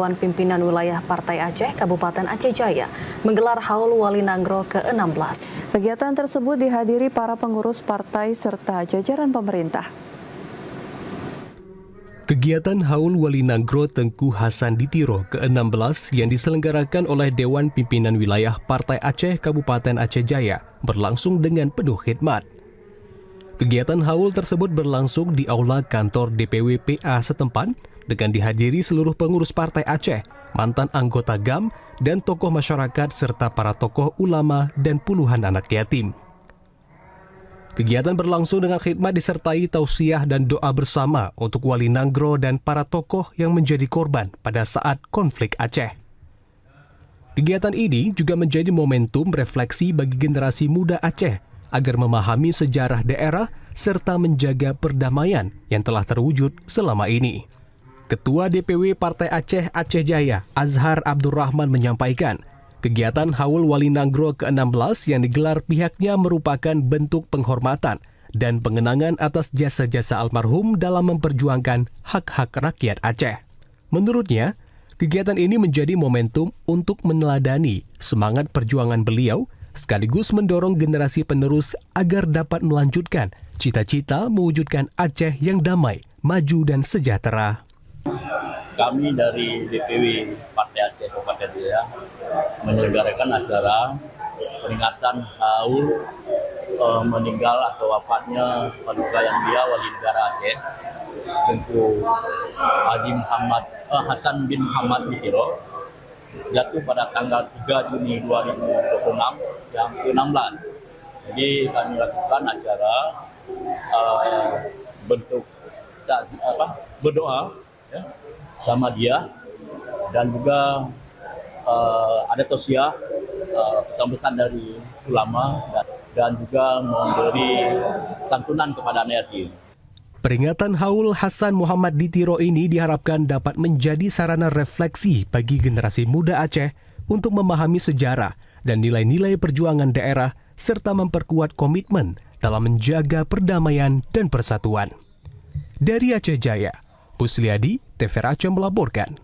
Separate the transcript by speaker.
Speaker 1: Dewan Pimpinan Wilayah Partai Aceh Kabupaten Aceh Jaya menggelar Haul Wali Nanggro ke-16.
Speaker 2: Kegiatan tersebut dihadiri para pengurus partai serta jajaran pemerintah.
Speaker 3: Kegiatan Haul Wali Nanggro Tengku Hasan Ditiro ke-16 yang diselenggarakan oleh Dewan Pimpinan Wilayah Partai Aceh Kabupaten Aceh Jaya berlangsung dengan penuh khidmat. Kegiatan haul tersebut berlangsung di aula kantor DPW PA setempat dengan dihadiri seluruh pengurus Partai Aceh, mantan anggota GAM, dan tokoh masyarakat serta para tokoh ulama dan puluhan anak yatim. Kegiatan berlangsung dengan khidmat disertai tausiah dan doa bersama untuk Wali Nanggro dan para tokoh yang menjadi korban pada saat konflik Aceh. Kegiatan ini juga menjadi momentum refleksi bagi generasi muda Aceh agar memahami sejarah daerah serta menjaga perdamaian yang telah terwujud selama ini. Ketua DPW Partai Aceh Aceh Jaya, Azhar Abdurrahman menyampaikan, kegiatan Haul Wali Nanggro ke-16 yang digelar pihaknya merupakan bentuk penghormatan dan pengenangan atas jasa-jasa almarhum dalam memperjuangkan hak-hak rakyat Aceh. Menurutnya, kegiatan ini menjadi momentum untuk meneladani semangat perjuangan beliau sekaligus mendorong generasi penerus agar dapat melanjutkan cita-cita mewujudkan Aceh yang damai, maju dan sejahtera.
Speaker 4: Kami dari DPW Partai Aceh Kabupaten Jaya menyelenggarakan acara peringatan haul meninggal atau wafatnya paduka yang mulia Wali Negara Aceh, Tengku Haji Hasan bin Muhammad Ditiro, jatuh pada tanggal 3 Juni 2026 yang ke-16. Jadi kami lakukan acara bentuk berdoa ya, sama dia, dan juga ada tausiah pesan-pesan dari ulama dan juga memberi santunan kepada anak yatim.
Speaker 3: Peringatan Haul Hasan Muhammad Ditiro ini diharapkan dapat menjadi sarana refleksi bagi generasi muda Aceh untuk memahami sejarah dan nilai-nilai perjuangan daerah serta memperkuat komitmen dalam menjaga perdamaian dan persatuan. Dari Aceh Jaya, Pusliadi, TVRI Aceh melaporkan.